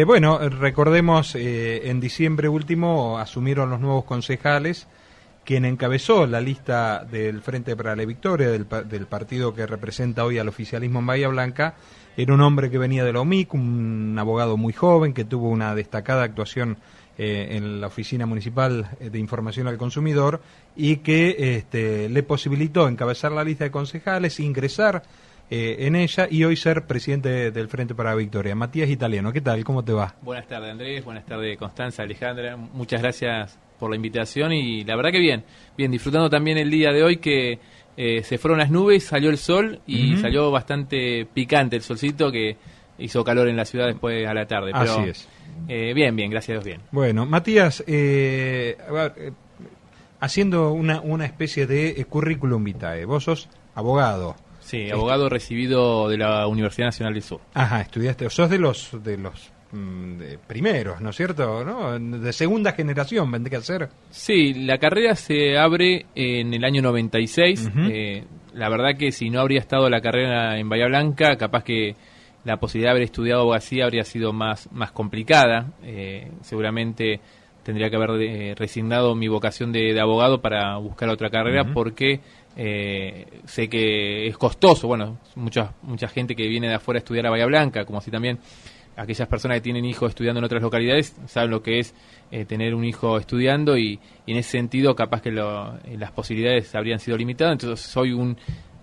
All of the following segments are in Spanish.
Bueno, recordemos, en diciembre último asumieron los nuevos concejales. Quien encabezó la lista del Frente para la Victoria, del partido que representa hoy al oficialismo en Bahía Blanca, era un hombre que venía de la UMIC, un abogado muy joven que tuvo una destacada actuación en la Oficina Municipal de Información al Consumidor y que le posibilitó encabezar la lista de concejales, ingresar en ella y hoy ser presidente del Frente para la Victoria. Matías Italiano, ¿qué tal? ¿Cómo te va? Buenas tardes, Andrés. Buenas tardes, Constanza, Alejandra. Muchas gracias por la invitación y la verdad que bien, disfrutando también el día de hoy que se fueron las nubes, salió el sol y salió bastante picante el solcito que hizo calor en la ciudad después a la tarde. Pero, así es. Bien, gracias a Dios, bien. Bueno, Matías, haciendo una especie de currículum vitae, vos sos abogado. Sí, abogado recibido de la Universidad Nacional del Sur. Ajá, estudiaste, sos de los primeros, ¿no es cierto? ¿No? De segunda generación, vendría a ser. Sí, la carrera se abre en el año 96. La verdad que si no habría estado la carrera en Bahía Blanca, capaz que la posibilidad de haber estudiado abogacía habría sido más complicada. Seguramente tendría que haber resignado mi vocación de abogado para buscar otra carrera porque sé que es costoso. Bueno, mucha gente que viene de afuera a estudiar a Bahía Blanca, como así también aquellas personas que tienen hijos estudiando en otras localidades, saben lo que es tener un hijo estudiando y en ese sentido capaz que las posibilidades habrían sido limitadas. Entonces soy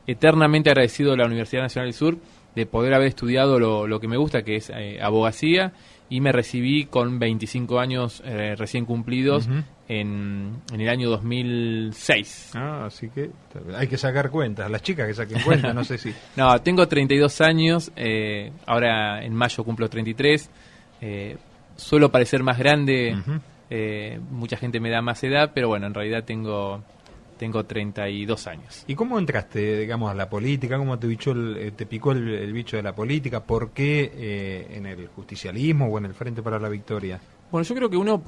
eternamente agradecido a la Universidad Nacional del Sur de poder haber estudiado lo que me gusta, que es abogacía, y me recibí con 25 años recién cumplidos en el año 2006. Así que hay que sacar cuentas, las chicas que saquen cuentas, no sé si... No, tengo 32 años, ahora en mayo cumplo 33, suelo parecer más grande, mucha gente me da más edad, pero bueno, en realidad tengo 32 años. ¿Y cómo entraste, digamos, a la política? ¿Cómo te picó el bicho de la política? ¿Por qué en el justicialismo o en el Frente para la Victoria? Bueno, yo creo que uno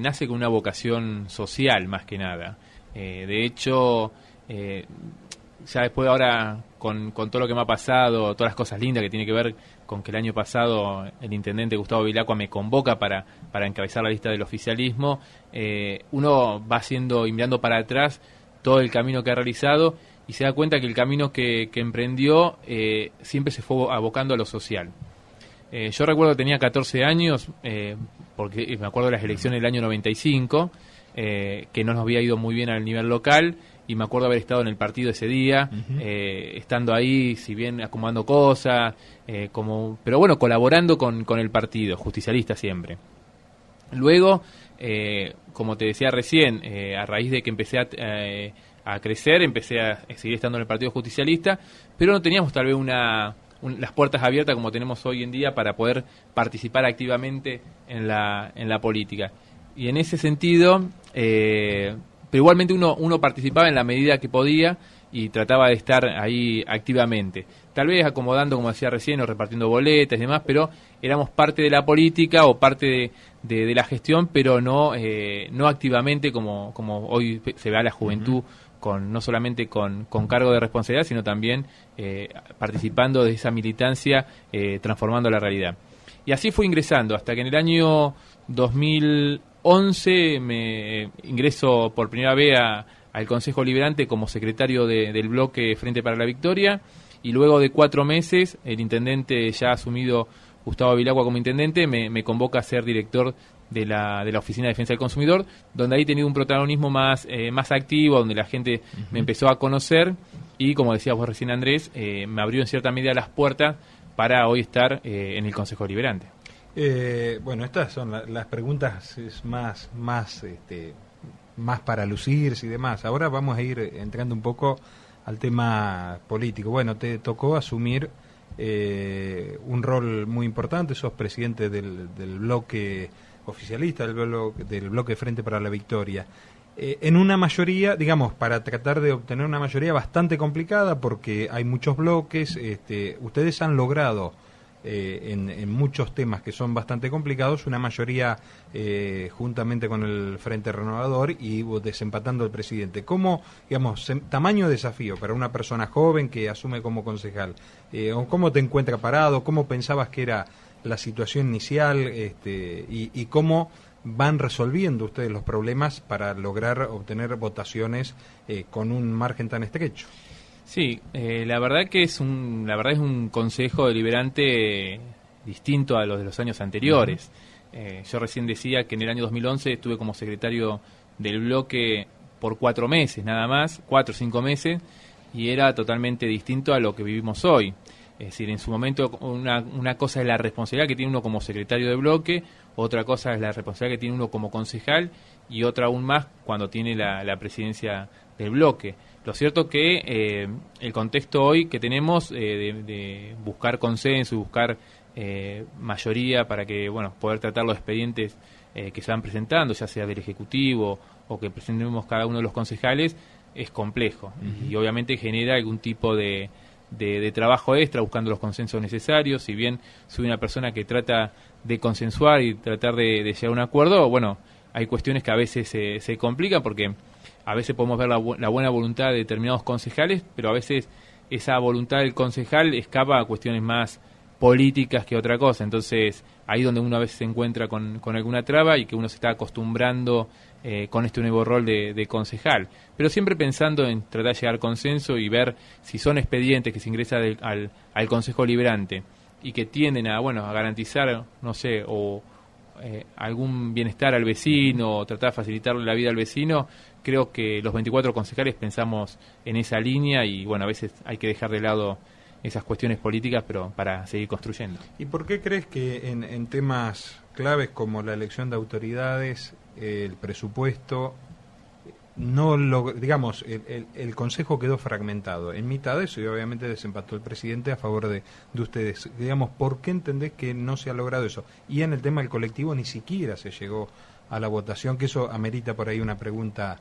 nace con una vocación social, más que nada. De hecho, ya después ahora, con todo lo que me ha pasado, todas las cosas lindas que tiene que ver con que el año pasado el intendente Gustavo Vilacqua me convoca para encabezar la lista del oficialismo, uno va haciendo y mirando para atrás todo el camino que ha realizado y se da cuenta que el camino que emprendió siempre se fue abocando a lo social. Yo recuerdo que tenía 14 años, porque me acuerdo de las elecciones del año 95, que no nos había ido muy bien al nivel local, y me acuerdo haber estado en el partido ese día, estando ahí, si bien acomodando cosas, pero bueno, colaborando con el partido, justicialista siempre. Luego, como te decía recién, a raíz de que empecé a crecer, empecé a seguir estando en el partido justicialista, pero no teníamos tal vez las puertas abiertas como tenemos hoy en día para poder participar activamente en la política. Y en ese sentido, pero igualmente uno participaba en la medida que podía y trataba de estar ahí activamente. Tal vez acomodando, como decía recién, o repartiendo boletas y demás, pero éramos parte de la política o parte de la gestión, pero no activamente como hoy se ve a la juventud, no solamente con cargo de responsabilidad, sino también participando de esa militancia, transformando la realidad. Y así fue ingresando, hasta que en el año 2011 me ingreso por primera vez al Consejo Liberante como secretario del bloque Frente para la Victoria, y luego de 4 meses, el intendente ya asumido, Gustavo Vilacqua, como intendente, me convoca a ser director de la Oficina de Defensa del Consumidor, donde ahí he tenido un protagonismo más activo, donde la gente me empezó a conocer y, como decías vos recién, Andrés, me abrió en cierta medida las puertas para hoy estar en el Consejo Liberante. Bueno, estas son las preguntas más para lucirse y demás. Ahora vamos a ir entrando un poco al tema político. Bueno, te tocó asumir un rol muy importante, sos presidente del bloque oficialista, del bloque Frente para la Victoria. En una mayoría, digamos, para tratar de obtener una mayoría bastante complicada, porque hay muchos bloques, ustedes han logrado en muchos temas que son bastante complicados, una mayoría juntamente con el Frente Renovador y desempatando al presidente. ¿Cómo, digamos, tamaño de desafío para una persona joven que asume como concejal? ¿Cómo te encuentras parado? ¿Cómo pensabas que era la situación inicial y cómo van resolviendo ustedes los problemas para lograr obtener votaciones con un margen tan estrecho. Sí, la verdad que es un consejo deliberante distinto a los de los años anteriores. Yo recién decía que en el año 2011 estuve como secretario del bloque por 4 meses, nada más, 4 o 5 meses, y era totalmente distinto a lo que vivimos hoy. Es decir, en su momento una cosa es la responsabilidad que tiene uno como secretario de bloque, otra cosa es la responsabilidad que tiene uno como concejal y otra aún más cuando tiene la presidencia del bloque. Lo cierto que el contexto hoy que tenemos de buscar consenso y buscar mayoría para que poder tratar los expedientes que se van presentando, ya sea del Ejecutivo o que presentemos cada uno de los concejales, es complejo. Y obviamente genera algún tipo de trabajo extra buscando los consensos necesarios. Si bien soy una persona que trata de consensuar y tratar de llegar a un acuerdo, hay cuestiones que a veces se complican porque a veces podemos ver la buena voluntad de determinados concejales, pero a veces esa voluntad del concejal escapa a cuestiones más políticas que otra cosa. Entonces ahí donde uno a veces se encuentra con alguna traba y que uno se está acostumbrando con este nuevo rol de concejal, pero siempre pensando en tratar de llegar al consenso y ver si son expedientes que se ingresan al Consejo Liberante y que tienden a garantizar, no sé, algún bienestar al vecino o tratar de facilitarle la vida al vecino. Creo que los 24 concejales pensamos en esa línea y a veces hay que dejar de lado esas cuestiones políticas, pero para seguir construyendo. ¿Y por qué crees que en temas claves como la elección de autoridades, el presupuesto, digamos, el Consejo quedó fragmentado en mitad de eso y obviamente desempató el presidente a favor de ustedes? Digamos, ¿por qué entendés que no se ha logrado eso? Y en el tema del colectivo ni siquiera se llegó a la votación, que eso amerita por ahí una pregunta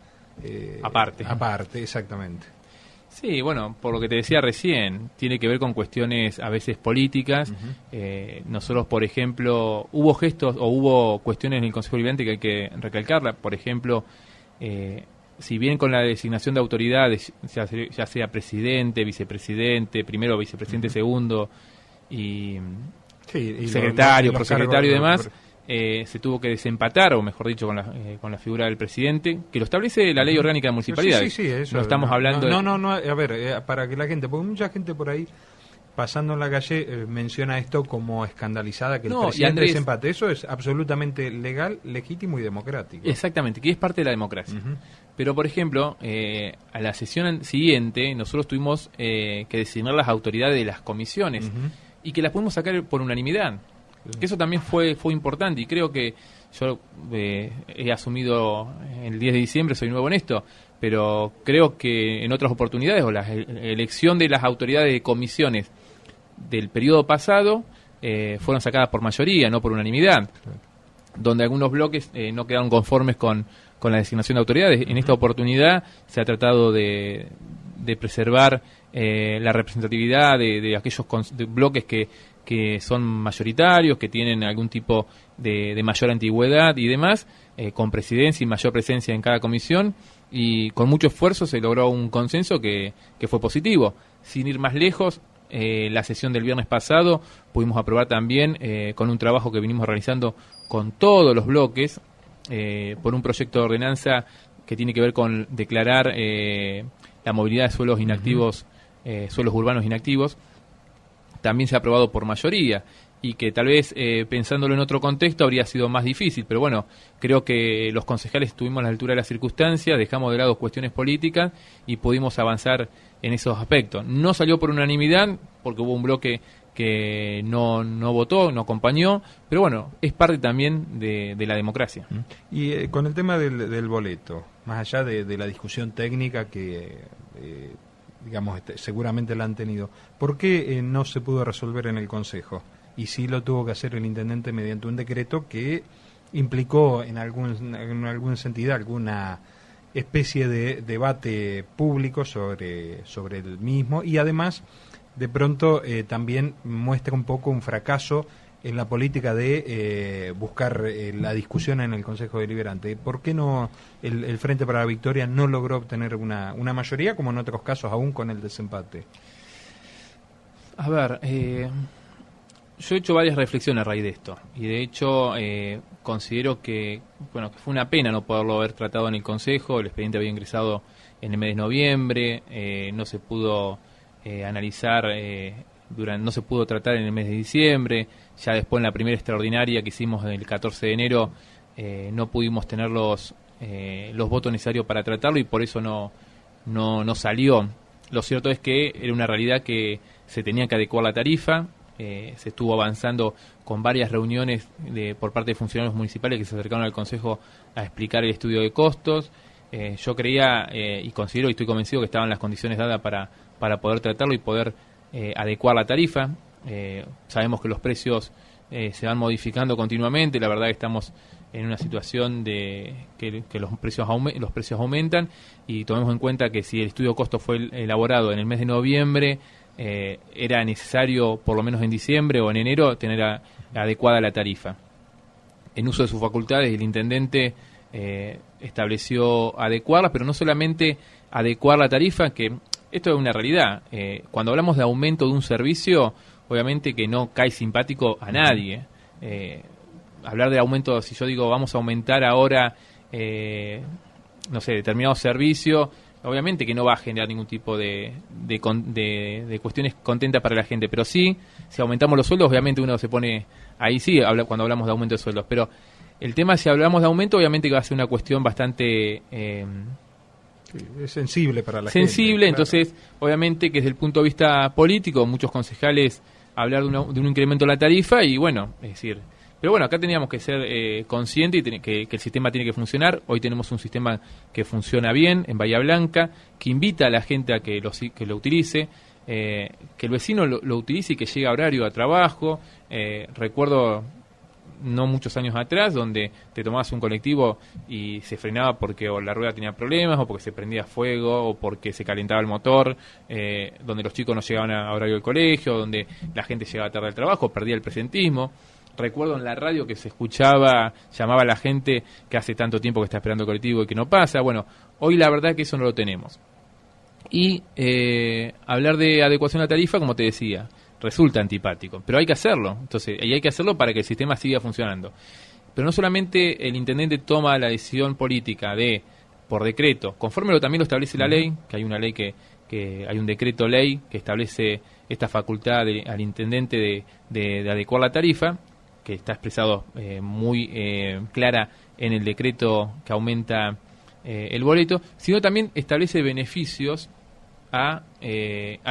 aparte, exactamente. Sí, por lo que te decía recién, tiene que ver con cuestiones a veces políticas. Nosotros, por ejemplo, hubo gestos o hubo cuestiones en el Consejo Liberante que hay que recalcarla. Por ejemplo, si bien con la designación de autoridades, ya sea presidente, vicepresidente, primero vicepresidente, segundo y secretario, prosecretario y demás, se tuvo que desempatar, o mejor dicho, con la figura del presidente, que lo establece la Ley Orgánica de Municipalidades. Sí, eso. No estamos hablando a ver, para que la gente, porque mucha gente por ahí pasando en la calle menciona esto como escandalizada, que el presidente desempate. Eso es absolutamente legal, legítimo y democrático. Exactamente, que es parte de la democracia. Pero, por ejemplo, a la sesión siguiente nosotros tuvimos que designar las autoridades de las comisiones y que las pudimos sacar por unanimidad. Que eso también fue importante y creo que yo he asumido el 10 de diciembre, soy nuevo en esto, pero creo que en otras oportunidades o la elección de las autoridades de comisiones del periodo pasado fueron sacadas por mayoría, no por unanimidad, donde algunos bloques no quedaron conformes con la designación de autoridades. En esta oportunidad se ha tratado de preservar la representatividad de aquellos bloques que son mayoritarios, que tienen algún tipo de mayor antigüedad y demás, con presidencia y mayor presencia en cada comisión, y con mucho esfuerzo se logró un consenso que fue positivo. Sin ir más lejos, la sesión del viernes pasado pudimos aprobar también, con un trabajo que venimos realizando con todos los bloques, por un proyecto de ordenanza que tiene que ver con declarar la movilidad de suelos inactivos, suelos urbanos inactivos. También se ha aprobado por mayoría y que tal vez pensándolo en otro contexto habría sido más difícil, pero creo que los concejales estuvimos a la altura de las circunstancias, dejamos de lado cuestiones políticas y pudimos avanzar en esos aspectos. No salió por unanimidad porque hubo un bloque que no votó, no acompañó, pero es parte también de la democracia. Y con el tema del boleto, más allá de la discusión técnica que digamos, seguramente la han tenido, ¿por qué no se pudo resolver en el Consejo? Y sí lo tuvo que hacer el intendente mediante un decreto que implicó en algún sentido alguna especie de debate público sobre el mismo, y además de pronto también muestra un poco un fracaso en la política de buscar la discusión en el Consejo Deliberante. ¿Por qué no el Frente para la Victoria no logró obtener una mayoría, como en otros casos, aún con el desempate? A ver, yo he hecho varias reflexiones a raíz de esto y de hecho considero que que fue una pena no poderlo haber tratado en el Consejo. El expediente había ingresado en el mes de noviembre, no se pudo analizar, no se pudo tratar en el mes de diciembre. Ya después en la primera extraordinaria que hicimos el 14 de enero no pudimos tener los votos necesarios para tratarlo y por eso no salió. Lo cierto es que era una realidad que se tenía que adecuar la tarifa. Se estuvo avanzando con varias reuniones por parte de funcionarios municipales que se acercaron al Consejo a explicar el estudio de costos. Yo creía y considero y estoy convencido que estaban las condiciones dadas para poder tratarlo y poder adecuar la tarifa. Sabemos que los precios se van modificando continuamente. La verdad que estamos en una situación de que los precios aumentan, y tomemos en cuenta que si el estudio de costos fue elaborado en el mes de noviembre, era necesario por lo menos en diciembre o en enero tener adecuada la tarifa. En uso de sus facultades, el intendente estableció adecuarla, pero no solamente adecuar la tarifa, que esto es una realidad. Cuando hablamos de aumento de un servicio, obviamente que no cae simpático a nadie. Hablar de aumento, si yo digo vamos a aumentar ahora, no sé, determinado servicio, obviamente que no va a generar ningún tipo de cuestiones contentas para la gente, pero sí, si aumentamos los sueldos, obviamente uno se pone, ahí sí, cuando hablamos de aumento de sueldos, pero el tema, si hablamos de aumento, obviamente que va a ser una cuestión bastante... es sensible para la gente. Sensible, claro. Entonces, obviamente que desde el punto de vista político, muchos concejales hablar de un incremento de la tarifa y bueno, es decir... Pero bueno, acá teníamos que ser conscientes y que el sistema tiene que funcionar. Hoy tenemos un sistema que funciona bien en Bahía Blanca, que invita a la gente a que lo utilice, que el vecino lo utilice y que llegue a horario a trabajo. Recuerdo no muchos años atrás donde te tomabas un colectivo y se frenaba porque o la rueda tenía problemas o porque se prendía fuego o porque se calentaba el motor, donde los chicos no llegaban a horario del colegio, donde la gente llegaba tarde al trabajo, perdía el presentismo. Recuerdo en la radio que se escuchaba, llamaba a la gente que hace tanto tiempo que está esperando el colectivo y que no pasa. Bueno, hoy la verdad que eso no lo tenemos. Y hablar de adecuación a la tarifa, como te decía, resulta antipático, pero hay que hacerlo. Entonces, y hay que hacerlo para que el sistema siga funcionando. Pero no solamente el intendente toma la decisión política por decreto, conforme también lo establece la ley, que hay una ley que hay un decreto ley que establece esta facultad al intendente de adecuar la tarifa, que está expresado muy clara en el decreto que aumenta el boleto, sino también establece beneficios a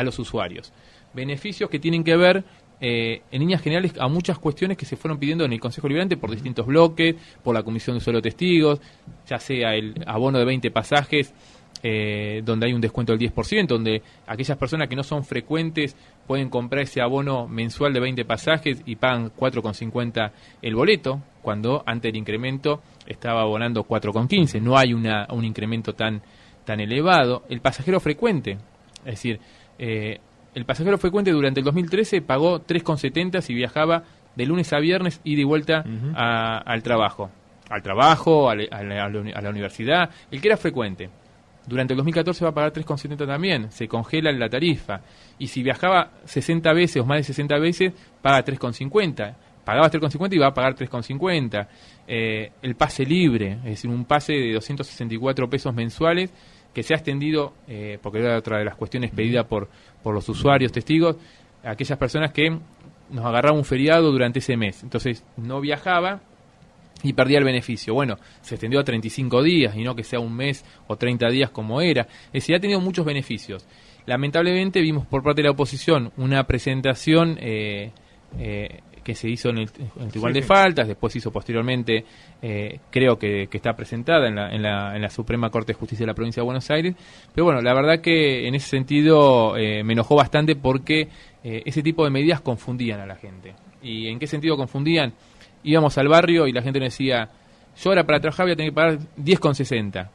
los usuarios. Beneficios que tienen que ver, en líneas generales, a muchas cuestiones que se fueron pidiendo en el Consejo Liberante por distintos bloques, por la Comisión de Usuario de Testigos, ya sea el abono de 20 pasajes, donde hay un descuento del 10%, donde aquellas personas que no son frecuentes pueden comprar ese abono mensual de 20 pasajes y pagan 4,50 el boleto, cuando antes del incremento estaba abonando 4,15. No hay un incremento tan elevado. El pasajero frecuente, es decir, el pasajero frecuente durante el 2013 pagó 3,70 si viajaba de lunes a viernes ida y vuelta al trabajo, a la universidad, el que era frecuente. Durante el 2014 va a pagar 3,70 también, se congela la tarifa. Y si viajaba 60 veces o más de 60 veces, paga 3,50. Pagaba 3,50 y va a pagar 3,50. El pase libre, es decir, un pase de 264 pesos mensuales, que se ha extendido, porque era otra de las cuestiones pedidas por los usuarios, testigos, a aquellas personas que nos agarraban un feriado durante ese mes. Entonces no viajaba y perdía el beneficio. Bueno, se extendió a 35 días y no que sea un mes o 30 días como era. Es decir, ha tenido muchos beneficios. Lamentablemente vimos por parte de la oposición una presentación que se hizo en el Tribunal de Faltas, después se hizo posteriormente, creo que está presentada en la Suprema Corte de Justicia de la Provincia de Buenos Aires. Pero bueno, la verdad que en ese sentido me enojó bastante porque ese tipo de medidas confundían a la gente. ¿Y en qué sentido confundían? Íbamos al barrio y la gente nos decía, yo ahora para trabajar voy a tener que pagar 10,60.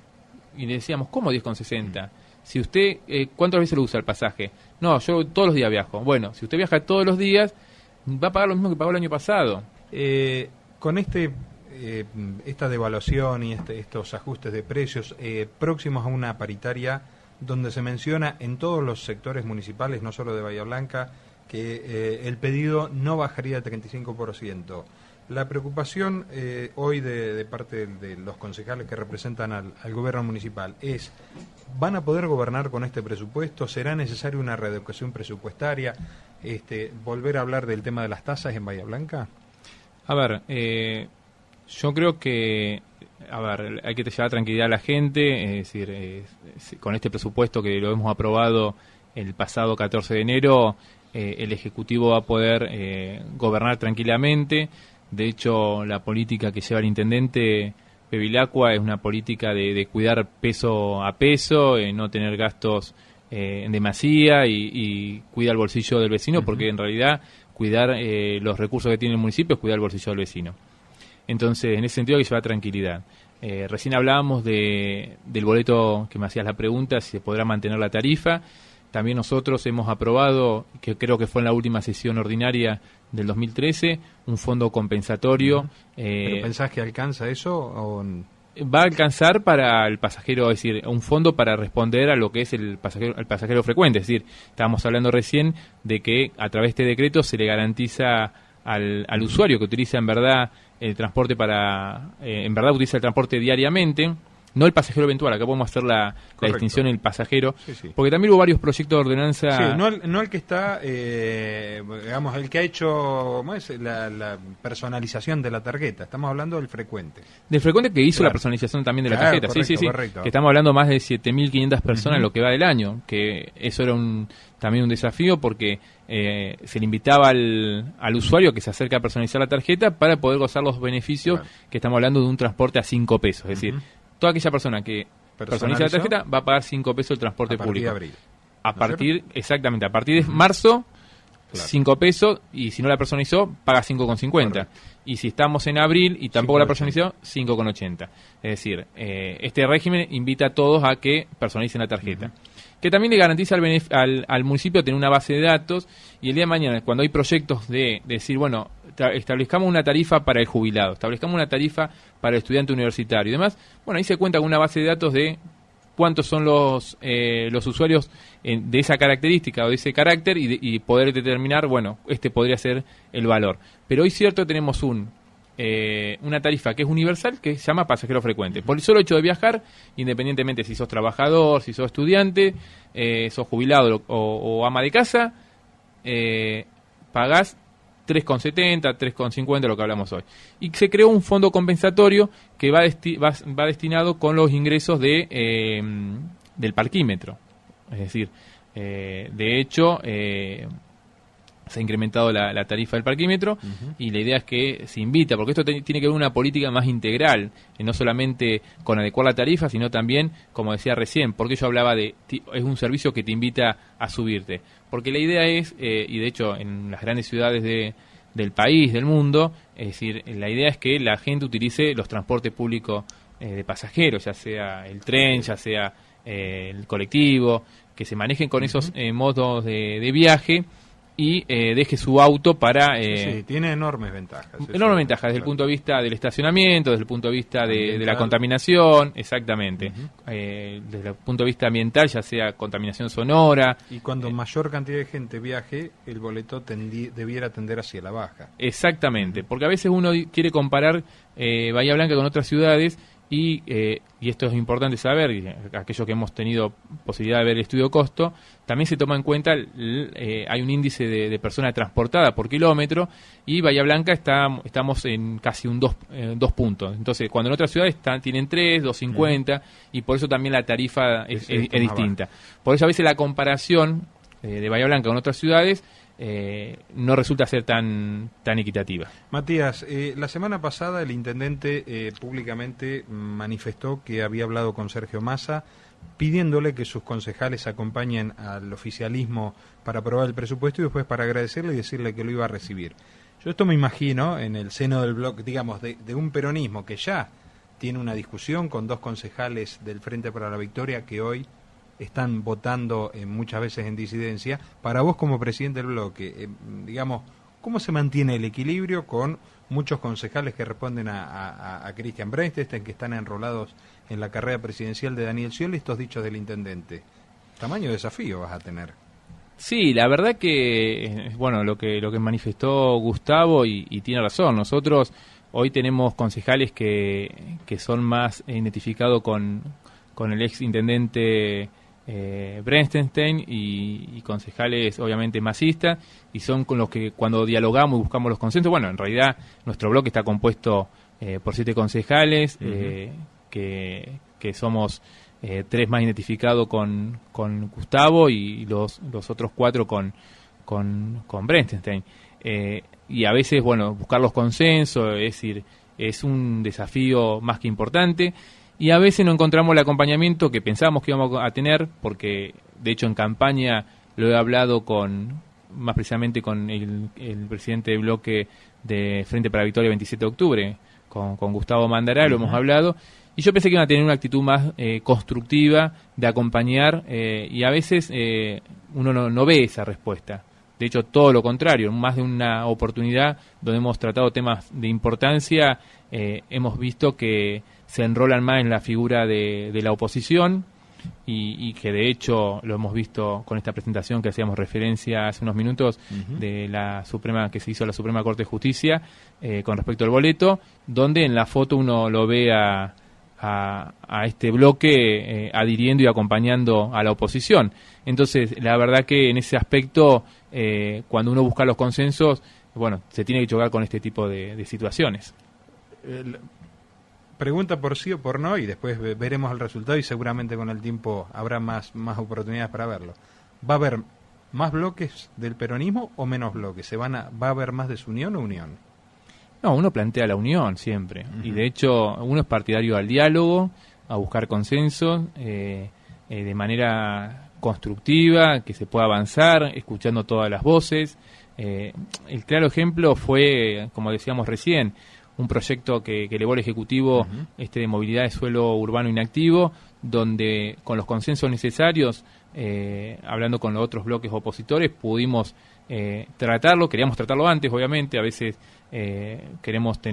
Y le decíamos, ¿cómo 10,60? Si usted, ¿cuántas veces lo usa el pasaje? No, yo todos los días viajo. Bueno, si usted viaja todos los días, va a pagar lo mismo que pagó el año pasado. Con esta devaluación y estos ajustes de precios, próximos a una paritaria donde se menciona en todos los sectores municipales, no solo de Bahía Blanca, que el pedido no bajaría del 35%. La preocupación hoy de parte de los concejales que representan al gobierno municipal es, ¿van a poder gobernar con este presupuesto? ¿Será necesaria una reeducación presupuestaria? ¿Volver a hablar del tema de las tasas en Bahía Blanca? A ver, yo creo que hay que llevar tranquilidad a la gente, es decir, con este presupuesto que lo hemos aprobado el pasado 14 de enero, el Ejecutivo va a poder gobernar tranquilamente. De hecho, la política que lleva el intendente Bevilacqua es una política de cuidar peso a peso, no tener gastos en demasía y cuida el bolsillo del vecino, porque en realidad cuidar los recursos que tiene el municipio es cuidar el bolsillo del vecino. Entonces, en ese sentido hay que llevar tranquilidad. Recién hablábamos del boleto, que me hacías la pregunta, si se podrá mantener la tarifa. También nosotros hemos aprobado, que creo que fue en la última sesión ordinaria del 2013, un fondo compensatorio. ¿Pero pensás que alcanza eso? ¿O? Va a alcanzar para el pasajero, es decir, un fondo para responder a lo que es el pasajero frecuente. Es decir, estábamos hablando recién de que a través de este decreto se le garantiza al usuario que utiliza en verdad el transporte utiliza el transporte diariamente, no el pasajero eventual. Acá podemos hacer la distinción en el pasajero, sí. Porque también hubo varios proyectos de ordenanza. Sí, no el que está, digamos, el que ha hecho la personalización de la tarjeta. Estamos hablando del frecuente. Del frecuente que hizo la personalización también de la tarjeta. Correcto, sí. Correcto. Que estamos hablando más de 7.500 personas en lo que va del año. Que eso era también un desafío, porque se le invitaba al usuario que se acerca a personalizar la tarjeta para poder gozar los beneficios, que estamos hablando de un transporte a 5 pesos. Es decir, toda aquella persona que personaliza la tarjeta va a pagar 5 pesos el transporte público. A partir de marzo, 5 pesos, y si no la personalizó, paga 5,50. Y si estamos en abril y tampoco la personalizó, 5,80. Es decir, este régimen invita a todos a que personalicen la tarjeta. Que también le garantiza al municipio tener una base de datos, y el día de mañana, cuando hay proyectos de decir, bueno, establezcamos una tarifa para el jubilado, establezcamos una tarifa para el estudiante universitario y demás, bueno, ahí se cuenta con una base de datos de cuántos son los usuarios de esa característica o de ese carácter, y poder determinar, bueno, este podría ser el valor. Pero hoy cierto tenemos una tarifa que es universal, que se llama pasajero frecuente. Por el solo hecho de viajar, independientemente si sos trabajador, si sos estudiante, sos jubilado o ama de casa, pagás 3,70, 3,50, lo que hablamos hoy. Y se creó un fondo compensatorio que va destinado con los ingresos del parquímetro. Es decir, de hecho, se ha incrementado la tarifa del parquímetro, y la idea es que se invita, porque esto tiene que ver una política más integral, no solamente con adecuar la tarifa, sino también, como decía recién, porque yo hablaba es un servicio que te invita a subirte. Porque la idea es, y de hecho en las grandes ciudades del país, del mundo, es decir, la idea es que la gente utilice los transportes públicos de pasajeros, ya sea el tren, ya sea el colectivo, que se manejen con esos modos de viaje, y deje su auto para... sí, tiene enormes ventajas. Enormes ventajas desde el punto de vista del estacionamiento, desde el punto de vista de la contaminación, exactamente. Desde el punto de vista ambiental, ya sea contaminación sonora. Y cuando mayor cantidad de gente viaje, el boleto debiera tender hacia la baja. Exactamente, porque a veces uno quiere comparar Bahía Blanca con otras ciudades, y esto es importante saber, y aquellos que hemos tenido posibilidad de ver el estudio costo, también se toma en cuenta, hay un índice de personas transportadas por kilómetro, y Bahía Blanca estamos en casi un 2 puntos. Entonces, cuando en otras ciudades tienen 3, 2,50, y por eso también la tarifa es distinta. Por eso a veces la comparación de Bahía Blanca con otras ciudades no resulta ser tan equitativa. Matías, la semana pasada el intendente públicamente manifestó que había hablado con Sergio Massa pidiéndole que sus concejales acompañen al oficialismo para aprobar el presupuesto, y después para agradecerle y decirle que lo iba a recibir. Yo esto me imagino en el seno del bloque, digamos, de un peronismo que ya tiene una discusión con 2 concejales del Frente para la Victoria que hoy están votando muchas veces en disidencia. Para vos, como presidente del bloque, digamos, ¿cómo se mantiene el equilibrio con muchos concejales que responden a Cristian Breinstein, que están enrolados en la carrera presidencial de Daniel Scioli, estos dichos del intendente? Tamaño desafío vas a tener. Sí, la verdad que, bueno, lo que manifestó Gustavo y tiene razón. Nosotros hoy tenemos concejales que son más identificados con el ex intendente Brenstenstein y concejales obviamente masistas, y son con los que cuando dialogamos y buscamos los consensos, bueno, en realidad nuestro bloque está compuesto por 7 concejales, que somos 3 más identificados con Gustavo y los otros 4 con Brenstenstein. Y a veces, bueno, buscar los consensos, es decir, es un desafío más que importante, y a veces no encontramos el acompañamiento que pensábamos que íbamos a tener, porque de hecho en campaña lo he hablado más precisamente con el presidente del bloque de Frente para la Victoria 27 de octubre, con Gustavo Mandará, lo hemos hablado, y yo pensé que iban a tener una actitud más constructiva de acompañar, y a veces uno no ve esa respuesta. De hecho, todo lo contrario, más de una oportunidad donde hemos tratado temas de importancia, hemos visto que se enrolan más en la figura de la oposición, y que de hecho lo hemos visto con esta presentación que hacíamos referencia hace unos minutos de la Suprema, que se hizo la Suprema Corte de Justicia con respecto al boleto, donde en la foto uno lo ve a este bloque adhiriendo y acompañando a la oposición. Entonces, la verdad que en ese aspecto, cuando uno busca los consensos, bueno, se tiene que chocar con este tipo de situaciones. Pregunta por sí o por no, y después veremos el resultado, y seguramente con el tiempo habrá más oportunidades para verlo. ¿Va a haber más bloques del peronismo o menos bloques? ¿Va a haber más desunión o unión? No, uno plantea la unión siempre, y de hecho uno es partidario al diálogo, a buscar consensos de manera constructiva, que se pueda avanzar, escuchando todas las voces. El claro ejemplo fue, como decíamos recién, un proyecto que elevó el Ejecutivo de movilidad de suelo urbano inactivo, donde con los consensos necesarios, hablando con los otros bloques opositores, pudimos tratarlo. Queríamos tratarlo antes, obviamente, a veces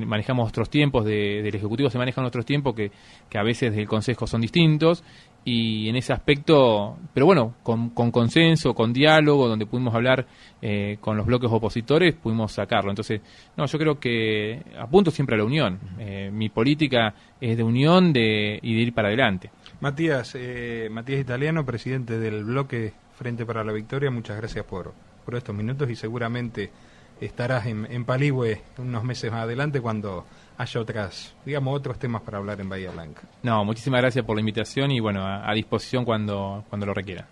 manejamos otros tiempos, del Ejecutivo se manejan otros tiempos que a veces del Consejo son distintos, y en ese aspecto, pero bueno, con consenso, con diálogo, donde pudimos hablar con los bloques opositores, pudimos sacarlo. Entonces, no, yo creo que apunto siempre a la unión. Mi política es de unión y de ir para adelante. Matías Italiano, presidente del bloque Frente para la Victoria, muchas gracias por estos minutos, y seguramente estarás en Paligüe unos meses más adelante cuando haya otros temas para hablar en Bahía Blanca. No, muchísimas gracias por la invitación, y bueno, a disposición cuando lo requiera.